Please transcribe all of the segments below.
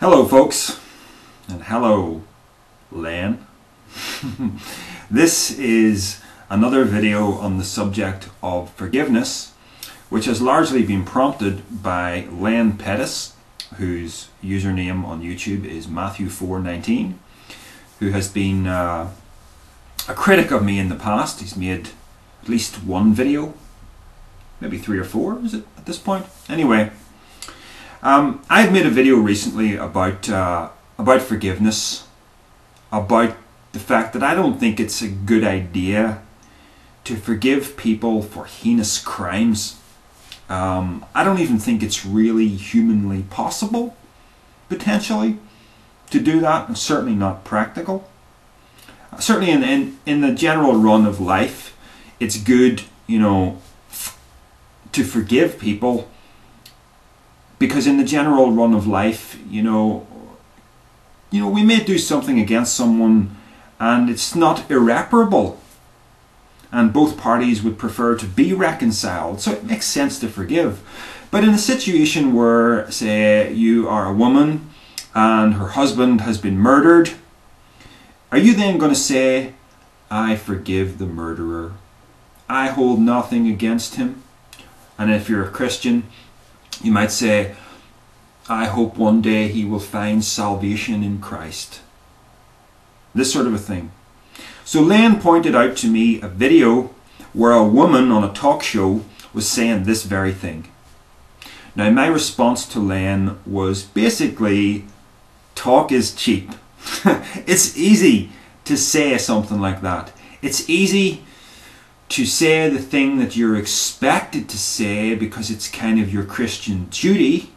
Hello folks, and hello Len. This is another video on the subject of forgiveness, which has largely been prompted by Len Pettis, whose username on YouTube is Matthew419, who has been a critic of me in the past. He's made at least one video, maybe 3 or 4 is it at this point? Anyway, I've made a video recently about forgiveness, about the fact that I don't think it's a good idea to forgive people for heinous crimes. I don't even think it's really humanly possible, potentially, to do that, and certainly not practical. Certainly in the general run of life, it's good, to forgive people, because in the general run of life, we may do something against someone and it's not irreparable, and both parties would prefer to be reconciled, so it makes sense to forgive. But in a situation where, say, you are a woman and her husband has been murdered, are you then going to say, I forgive the murderer, I hold nothing against him? And if you're a Christian, you might say, I hope one day he will find salvation in Christ. This sort of a thing. So Len pointed out to me a video where a woman on a talk show was saying this very thing. Now my response to Len was basically, talk is cheap. It's easy to say something like that. It's easy to say the thing that you're expected to say because it's kind of your Christian duty,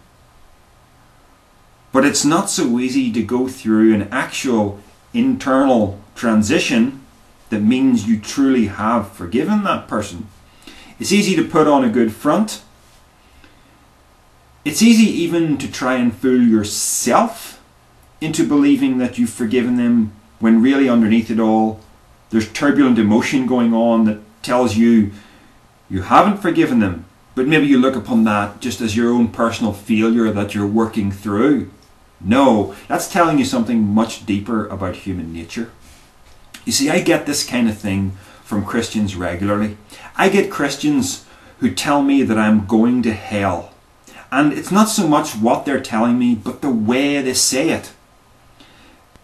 but it's not so easy to go through an actual internal transition that means you truly have forgiven that person. It's easy to put on a good front. It's easy even to try and fool yourself into believing that you've forgiven them when really underneath it all there's turbulent emotion going on that tells you you haven't forgiven them, but maybe you look upon that just as your own personal failure that you're working through. No, that's telling you something much deeper about human nature. You see, I get this kind of thing from Christians regularly. I get Christians who tell me that I'm going to hell. And it's not so much what they're telling me, but the way they say it.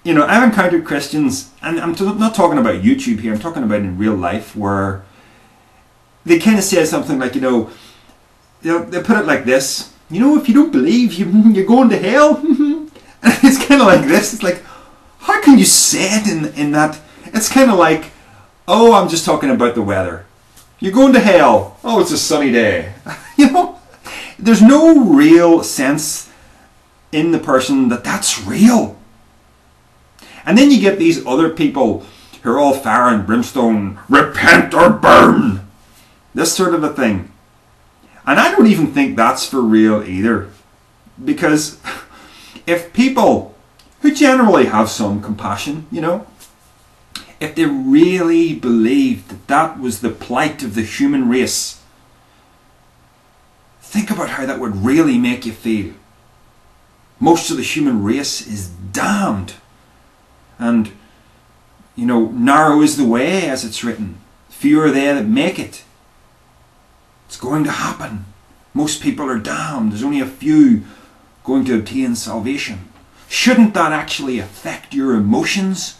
I've encountered Christians, and I'm not talking about YouTube here, I'm talking about in real life, where they kind of say something like, they put it like this, if you don't believe, you're going to hell. And it's kind of like this. It's like, how can you say it in that? It's kind of like, oh, I'm just talking about the weather. You're going to hell. Oh, it's a sunny day. There's no real sense in the person that that's real. And then you get these other people who are all fire and brimstone, repent or burn. This sort of a thing. And I don't even think that's for real either. Because if people who generally have some compassion, if they really believed that that was the plight of the human race, think about how that would really make you feel. Most of the human race is damned. And, narrow is the way, as it's written. Few are they that make it. It's going to happen. Most people are damned. There's only a few going to obtain salvation. Shouldn't that actually affect your emotions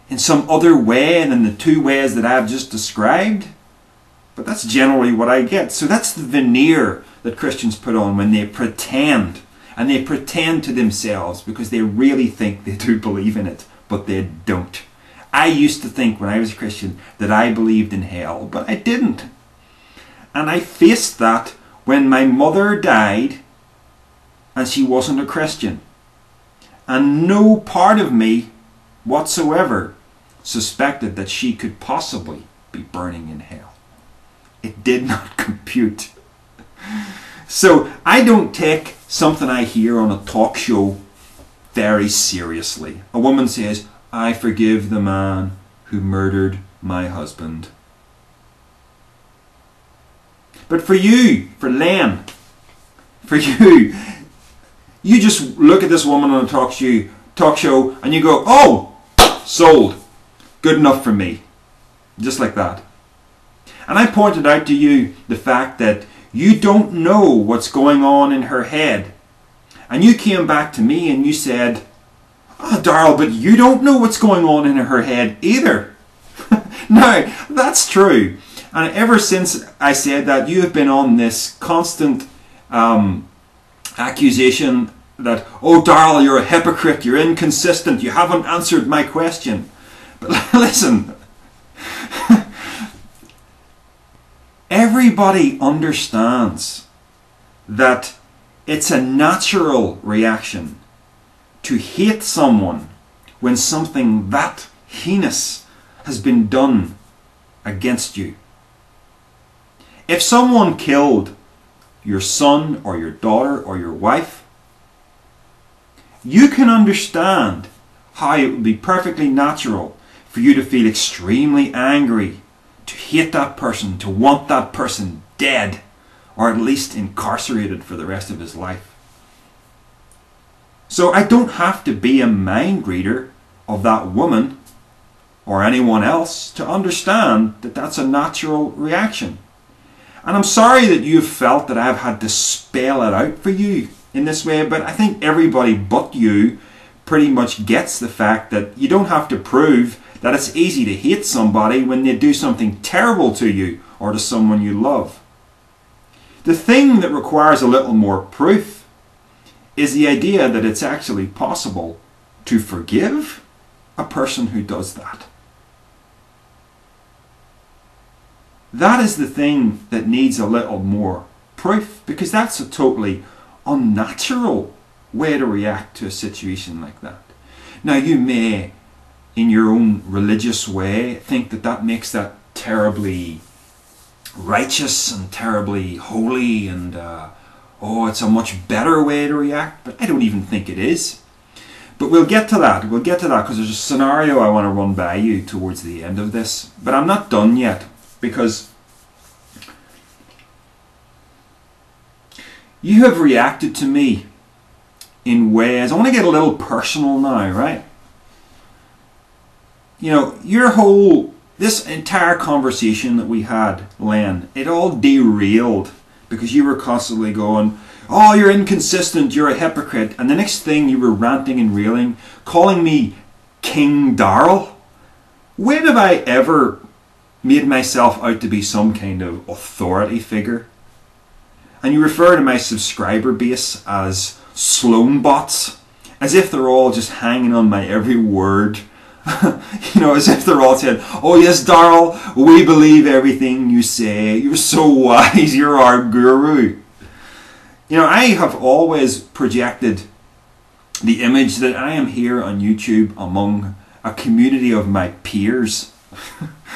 in some other way than the 2 ways that I've just described? But that's generally what I get. So that's the veneer that Christians put on when they pretend. And they pretend to themselves because they really think they do believe in it, but they don't. I used to think when I was a Christian that I believed in hell, but I didn't. And I faced that when my mother died and she wasn't a Christian. And no part of me whatsoever suspected that she could possibly be burning in hell. It did not compute. So I don't take something I hear on a talk show very seriously. A woman says, I forgive the man who murdered my husband. But for you, for Len, for you, You just look at this woman on a talk show and you go, oh, sold. Good enough for me. Just like that. And I pointed out to you the fact that you don't know what's going on in her head. And you came back to me and you said, oh, Darrell, but you don't know what's going on in her head either. Now, that's true. And ever since I said that, you have been on this constant accusation that, oh, Darrell, you're a hypocrite, you're inconsistent, you haven't answered my question. But listen, everybody understands that it's a natural reaction to hate someone when something that heinous has been done against you. If someone killed your son or your daughter or your wife, you can understand how it would be perfectly natural for you to feel extremely angry, to hate that person, to want that person dead, or at least incarcerated for the rest of his life. So I don't have to be a mind reader of that woman or anyone else to understand that that's a natural reaction. And I'm sorry that you've felt that I've had to spell it out for you in this way, but I think everybody but you pretty much gets the fact that you don't have to prove that it's easy to hate somebody when they do something terrible to you or to someone you love. The thing that requires a little more proof is the idea that it's actually possible to forgive a person who does that. That is the thing that needs a little more proof, because that's a totally unnatural way to react to a situation like that. Now, you may, in your own religious way, think that that makes that terribly righteous and terribly holy and oh, it's a much better way to react, but I don't even think it is. But we'll get to that. We'll get to that because there's a scenario I want to run by you towards the end of this. But I'm not done yet, because you have reacted to me in ways. I want to get a little personal now, right? You know, this entire conversation that we had, Len, it all derailed because you were constantly going, oh, you're inconsistent, you're a hypocrite. And the next thing you were ranting and railing, calling me King Darrell. When have I ever made myself out to be some kind of authority figure? And you refer to my subscriber base as Sloan bots, as if they're all just hanging on my every word. You know, as if they're all saying, oh yes, Darrell, we believe everything you say. You're so wise, you're our guru. You know, I have always projected the image that I am here on YouTube among a community of my peers.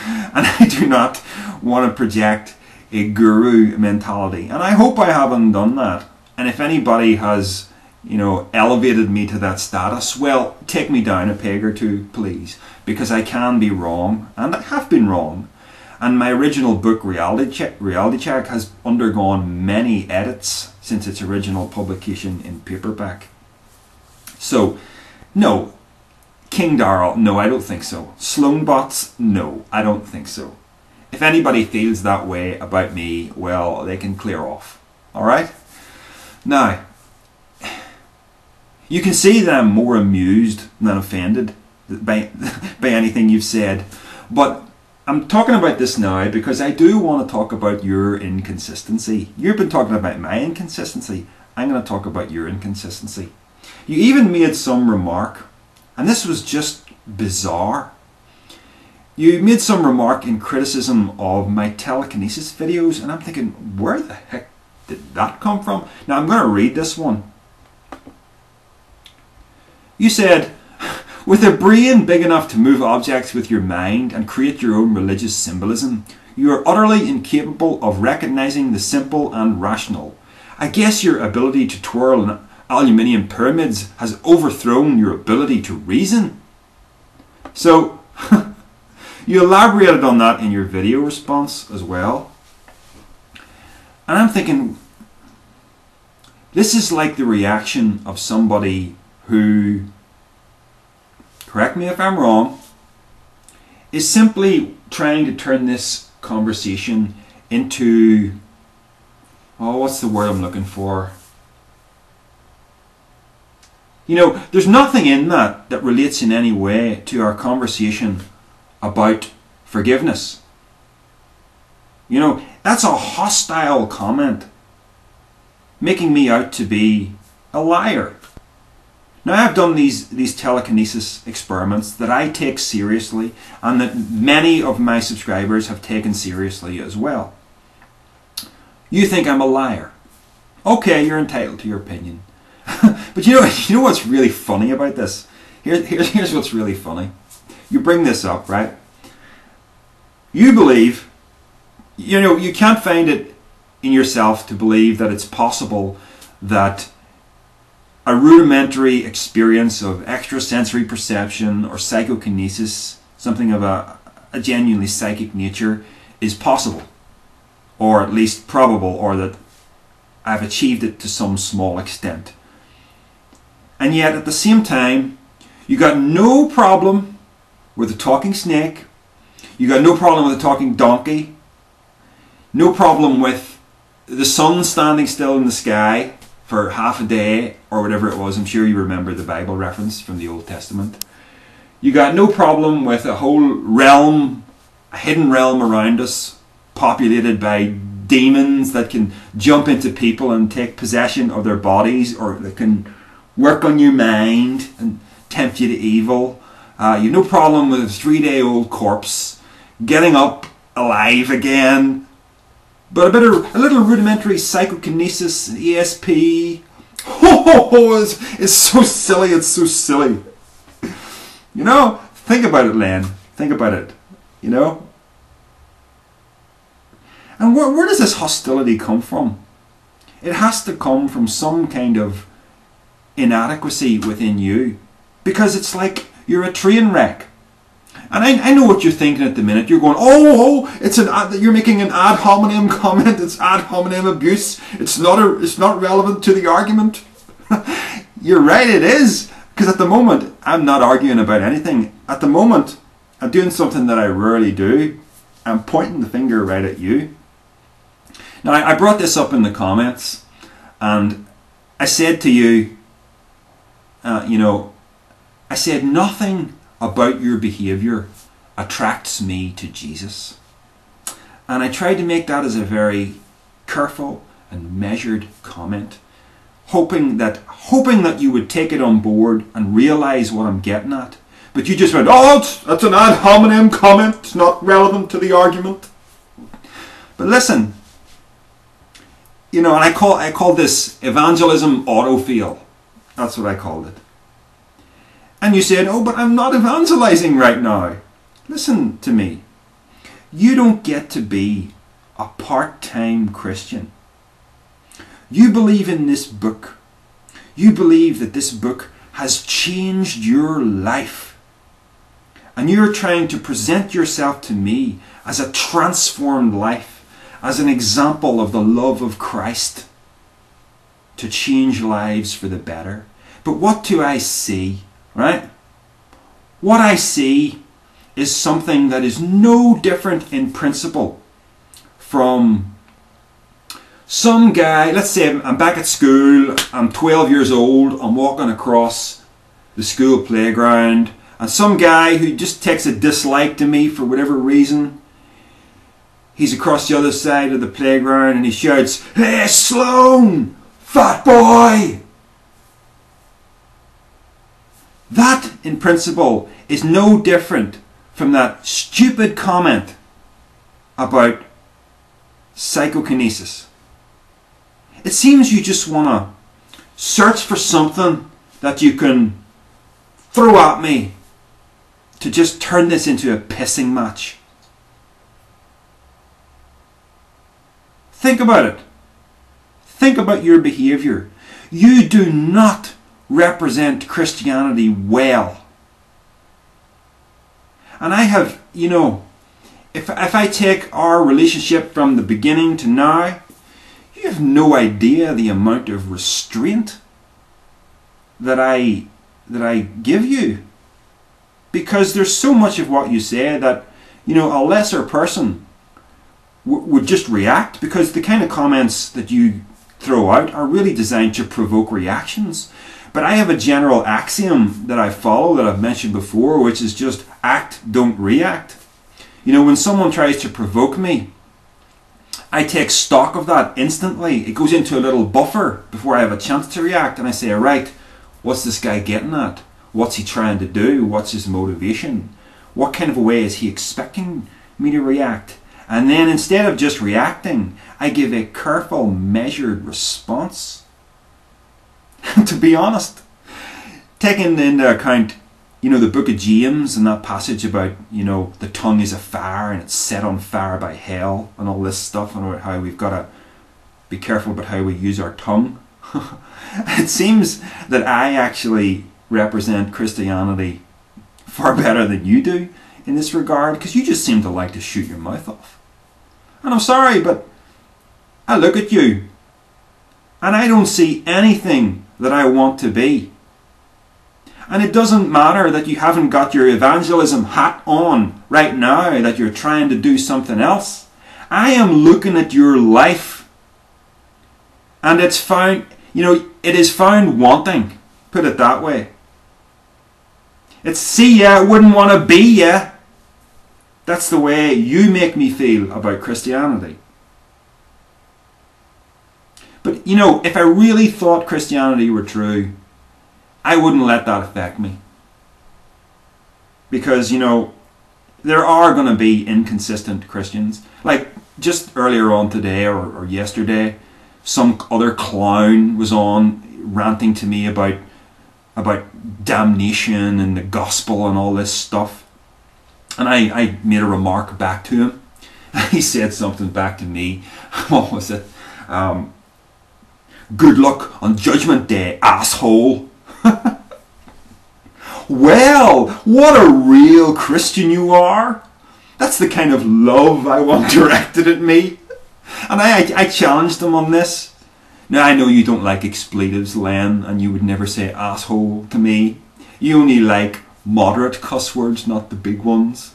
And I do not want to project a guru mentality. And I hope I haven't done that. And if anybody has, you know, elevated me to that status, well, take me down a peg or two, please. Because I can be wrong, and I have been wrong. And my original book, Reality Check, has undergone many edits since its original publication in paperback. So, no. King Darrell, no, I don't think so. Sloan bots, no, I don't think so. If anybody feels that way about me, well, they can clear off. Alright? Now, you can see that I'm more amused than offended by anything you've said. But I'm talking about this now because I do want to talk about your inconsistency. You've been talking about my inconsistency. I'm going to talk about your inconsistency. You even made some remark, and this was just bizarre. You made some remark in criticism of my telekinesis videos, and I'm thinking, where the heck did that come from? Now I'm going to read this one. You said, with a brain big enough to move objects with your mind and create your own religious symbolism, you are utterly incapable of recognizing the simple and rational. I guess your ability to twirl aluminium pyramids has overthrown your ability to reason. So, you elaborated on that in your video response as well. And I'm thinking, This is like the reaction of somebody who, correct me if I'm wrong, is simply trying to turn this conversation into, oh, what's the word I'm looking for? You know, there's nothing in that that relates in any way to our conversation about forgiveness. You know, that's a hostile comment, making me out to be a liar. Now, I've done these telekinesis experiments that I take seriously, and that many of my subscribers have taken seriously as well. You think I'm a liar. Okay, you're entitled to your opinion. But you know what's really funny about this? Here's what's really funny. You bring this up, right? You believe, you know, you can't find it in yourself to believe that it's possible that a rudimentary experience of extrasensory perception or psychokinesis, something of a genuinely psychic nature, is possible, or at least probable, or that I've achieved it to some small extent. And yet at the same time, you got no problem with a talking snake, you got no problem with a talking donkey, no problem with the sun standing still in the sky for half a day or whatever it was. I'm sure you remember the Bible reference from the Old Testament. You got no problem with a whole realm, a hidden realm around us, populated by demons that can jump into people and take possession of their bodies, or that can work on your mind and tempt you to evil. You have no problem with a 3-day-old corpse getting up alive again. But a little rudimentary psychokinesis, ESP, it's so silly, it's so silly. You know, think about it, Len. Think about it, you know. And where does this hostility come from? It has to come from some kind of inadequacy within you. Because it's like you're a train wreck. And I know what you're thinking at the minute. You're going, you're making an ad hominem comment. It's ad hominem abuse. It's not relevant to the argument. You're right, it is. Because at the moment, I'm not arguing about anything. At the moment, I'm doing something that I rarely do. I'm pointing the finger right at you. Now, I brought this up in the comments, and I said to you, I said nothing about your behaviour attracts me to Jesus. And I tried to make that as a very careful and measured comment, hoping that you would take it on board and realise what I'm getting at. But you just went, that's an ad hominem comment, it's not relevant to the argument. But listen, and I call this evangelism autofill. That's what I called it. And you said, but I'm not evangelizing right now. Listen to me. You don't get to be a part-time Christian. You believe in this book. You believe that this book has changed your life. And you're trying to present yourself to me as a transformed life, as an example of the love of Christ to change lives for the better. But what do I see? Right? What I see is something that is no different in principle from some guy. Let's say I'm back at school, I'm 12 years old, I'm walking across the school playground, and some guy who just takes a dislike to me for whatever reason, he's across the other side of the playground and he shouts, "Hey Sloan, fat boy!" That, in principle, is no different from that stupid comment about psychokinesis. It seems you just want to search for something that you can throw at me to just turn this into a pissing match. Think about it. Think about your behaviour. You do not represent Christianity well. And I have, if I take our relationship from the beginning to now, You have no idea the amount of restraint that I give you, because there's so much of what you say that, you know, a lesser person would just react, because the kind of comments that you throw out are really designed to provoke reactions. But I have a general axiom that I follow that I've mentioned before, which is just act, don't react. You know, when someone tries to provoke me, I take stock of that instantly. It goes into a little buffer before I have a chance to react, and I say, right, what's this guy getting at? What's he trying to do? What's his motivation? What kind of a way is he expecting me to react? And then instead of just reacting, I give a careful, measured response. To be honest, taking into account, you know, the book of James and that passage about, you know, the tongue is a fire and it's set on fire by hell and all this stuff, and how we've got to be careful about how we use our tongue. It seems that I actually represent Christianity far better than you do in this regard, because you just seem to like to shoot your mouth off. And I'm sorry, but I look at you and I don't see anything that I want to be. And it doesn't matter that you haven't got your evangelism hat on right now, that you're trying to do something else. I am looking at your life, and it's found, you know, it is found wanting, put it that way. It's see ya, wouldn't want to be ya. That's the way you make me feel about Christianity. But, you know, if I really thought Christianity were true, I wouldn't let that affect me. Because, you know, there are going to be inconsistent Christians. Like, just earlier on today or yesterday, some other clown was on ranting to me about damnation and the gospel and all this stuff. And I made a remark back to him. He said something back to me. What was it? Good luck on Judgment Day, asshole. Well, what a real Christian you are. That's the kind of love I want directed at me. And I challenged him on this. Now, I know you don't like expletives, Len, and you would never say asshole to me. You only like moderate cuss words, not the big ones.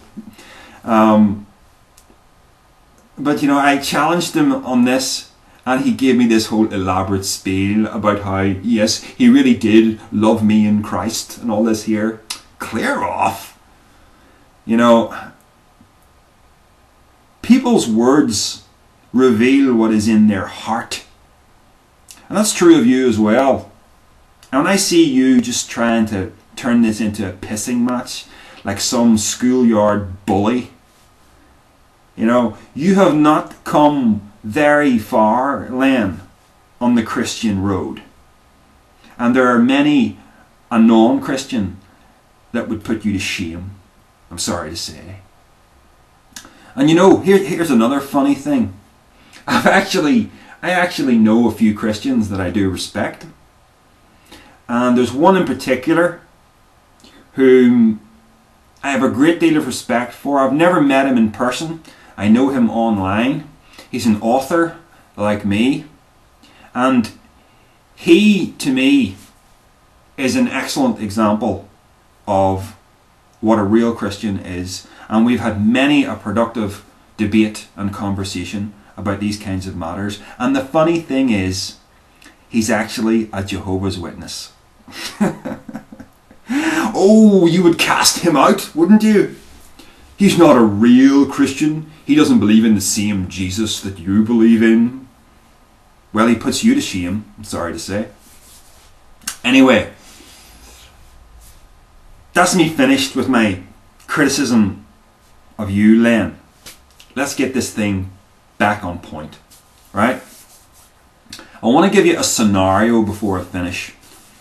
But, you know, I challenged him on this, and he gave me this whole elaborate spiel about how, yes, he really did love me in Christ and all this here. Clear off. You know, people's words reveal what is in their heart. And that's true of you as well. And when I see you just trying to turn this into a pissing match, like some schoolyard bully, you know, you have not come very far, Len, on the Christian road. And there are many a non-Christian that would put you to shame, I'm sorry to say. And you know, here's another funny thing. I actually know a few Christians that I do respect. And there's one in particular whom I have a great deal of respect for. I've never met him in person. I know him online. He's an author like me. And he, to me, is an excellent example of what a real Christian is. And we've had many a productive debate and conversation about these kinds of matters. And the funny thing is, he's actually a Jehovah's Witness. Oh, you would cast him out, wouldn't you? He's not a real Christian. He doesn't believe in the same Jesus that you believe in. Well, he puts you to shame, I'm sorry to say. Anyway, that's me finished with my criticism of you, Len. Let's get this thing back on point, right? I want to give you a scenario before I finish.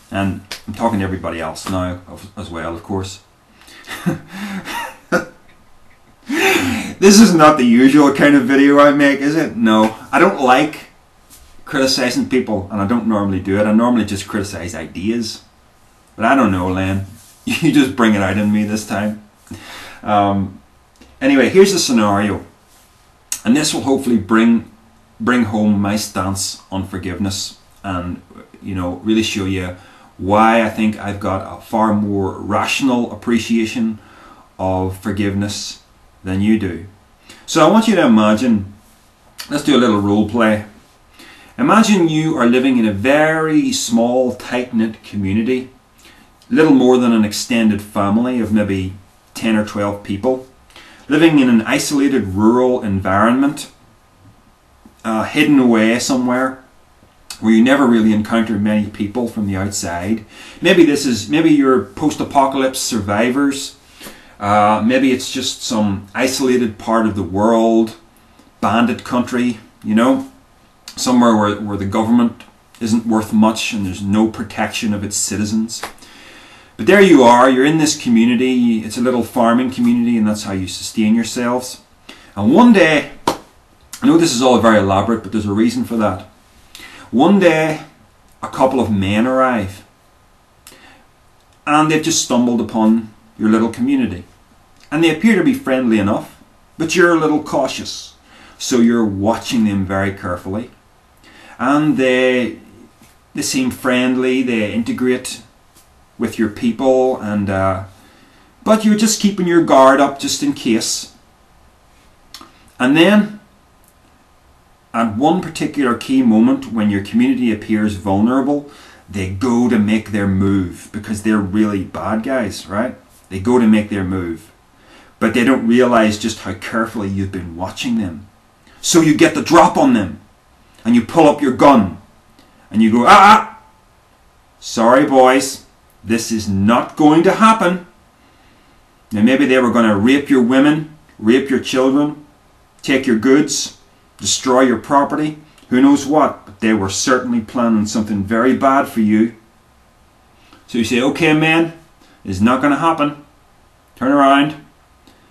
And I'm talking to everybody else now as well, of course. This is not the usual kind of video I make, is it? No. I don't like criticizing people, and I don't normally do it. I normally just criticize ideas. But I don't know, Len. You just bring it out in me this time. Anyway, here's the scenario. And this will hopefully bring bring home my stance on forgiveness and, really show you why I think I've got a far more rational appreciation of forgiveness than you do. So I want you to imagine, let's do a little role play. Imagine you are living in a very small, tight-knit community, little more than an extended family of maybe 10 or 12 people, living in an isolated rural environment, hidden away somewhere where you never really encounter many people from the outside. Maybe you're post-apocalypse survivors. Maybe it's just some isolated part of the world, bandit country, somewhere where the government isn't worth much and there's no protection of its citizens. But there you are, you're in this community, it's a little farming community, and that's how you sustain yourselves. And one day, I know this is all very elaborate, but there's a reason for that. One day, a couple of men arrive, and they've just stumbled upon your little community. And they appear to be friendly enough, but you're a little cautious. So you're watching them very carefully. And they seem friendly, they integrate with your people, and but you're just keeping your guard up just in case. And then, at one particular key moment when your community appears vulnerable, they go to make their move, because they're really bad guys, right? They go to make their move, but they don't realize just how carefully you've been watching them. So you get the drop on them, and you pull up your gun, and you go, sorry boys, this is not going to happen. Now maybe they were going to rape your women, rape your children, take your goods, destroy your property, who knows what, but they were certainly planning something very bad for you. So you say, okay man, it's not going to happen. Turn around.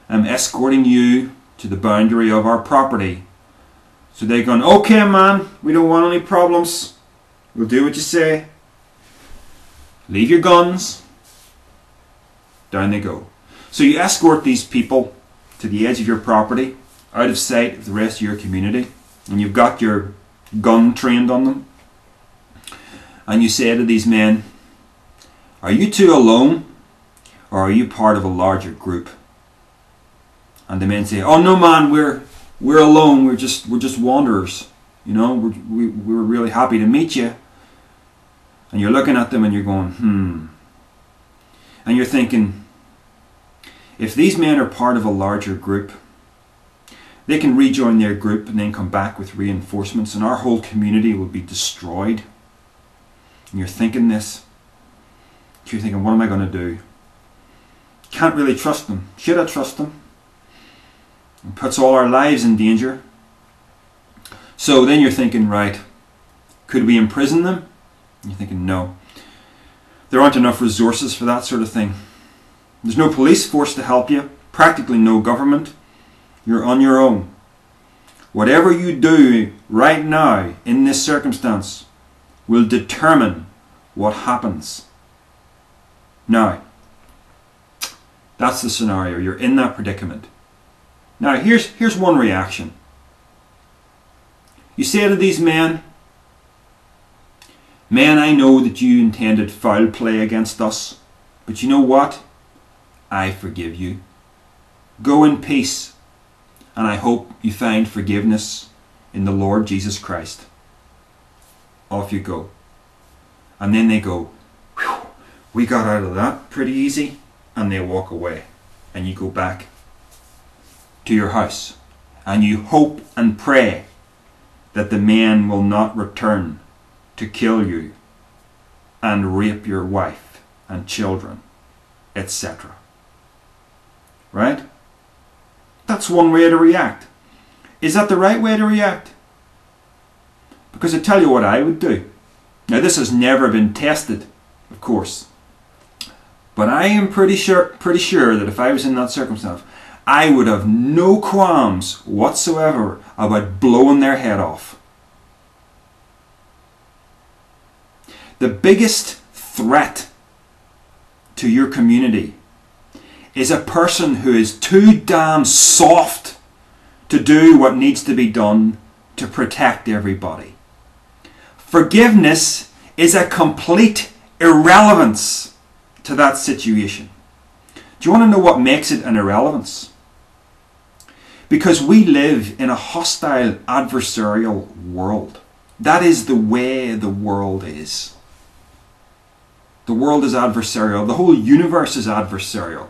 I'm escorting you to the boundary of our property. So they're going, okay man, we don't want any problems. We'll do what you say. Leave your guns. Down they go. So you escort these people to the edge of your property, out of sight of the rest of your community, and you've got your gun trained on them. And you say to these men, are you two alone, or are you part of a larger group? And the men say, oh no man, we're alone, we're just wanderers. We were really happy to meet you. And you're looking at them and you're going, And you're thinking, if these men are part of a larger group, they can rejoin their group and then come back with reinforcements, and our whole community will be destroyed. And you're thinking this. You're thinking, what am I going to do? Can't really trust them. Should I trust them? It puts all our lives in danger. So then you're thinking, right, could we imprison them? And you're thinking, no. There aren't enough resources for that sort of thing. There's no police force to help you. Practically no government. You're on your own. Whatever you do right now in this circumstance will determine what happens. Now, that's the scenario. You're in that predicament. Now, here's one reaction. You say to these men, men, I know that you intended foul play against us, but you know what? I forgive you. Go in peace, and I hope you find forgiveness in the Lord Jesus Christ. Off you go. And then they go, whew, we got out of that pretty easy, and they walk away. And you go back to your house, and you hope and pray that the men will not return to kill you and rape your wife and children, etc. Right? That's one way to react. Is that the right way to react? Because I tell you what I would do. Now this has never been tested, of course. But I am pretty sure that if I was in that circumstance, I would have no qualms whatsoever about blowing their head off. The biggest threat to your community is a person who is too damn soft to do what needs to be done to protect everybody. Forgiveness is a complete irrelevance to that situation. Do you want to know what makes it an irrelevance? Because we live in a hostile, adversarial world. That is the way the world is. The world is adversarial. The whole universe is adversarial.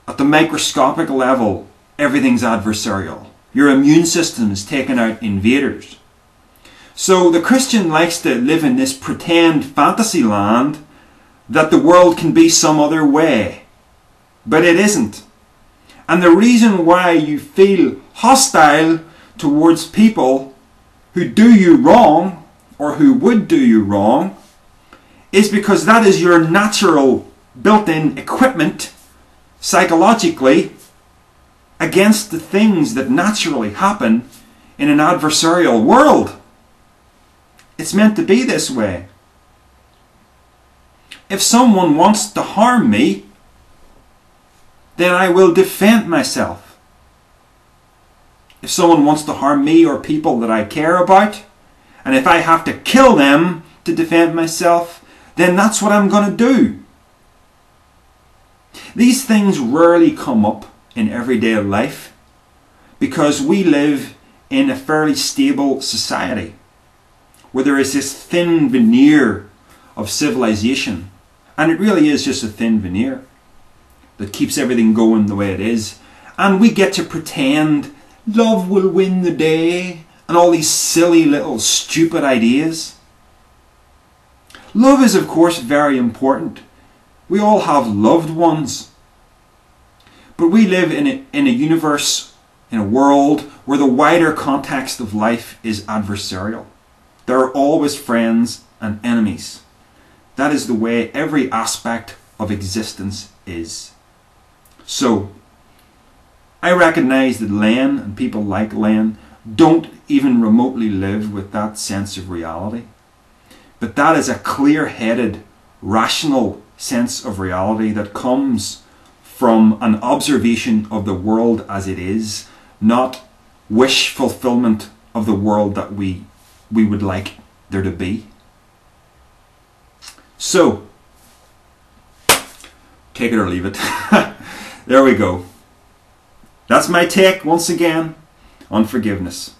At the microscopic level, everything's adversarial. Your immune system is taking out invaders. So the Christian likes to live in this pretend fantasy land that the world can be some other way. But it isn't. And the reason why you feel hostile towards people who do you wrong, or who would do you wrong, is because that is your natural built-in equipment, psychologically, against the things that naturally happen in an adversarial world. It's meant to be this way. If someone wants to harm me, then I will defend myself. If someone wants to harm me or people that I care about, and if I have to kill them to defend myself, then that's what I'm going to do. These things rarely come up in everyday life because we live in a fairly stable society where there is this thin veneer of civilization, and it really is just a thin veneer that keeps everything going the way it is, and we get to pretend love will win the day and all these silly little stupid ideas. Love is of course very important. We all have loved ones, but we live in a universe, in a world where the wider context of life is adversarial. There are always friends and enemies. That is the way every aspect of existence is. So, I recognize that Len and people like Len don't even remotely live with that sense of reality. But that is a clear-headed, rational sense of reality that comes from an observation of the world as it is, not wish fulfillment of the world that we would like there to be. So, take it or leave it. There we go. That's my take, once again, on forgiveness.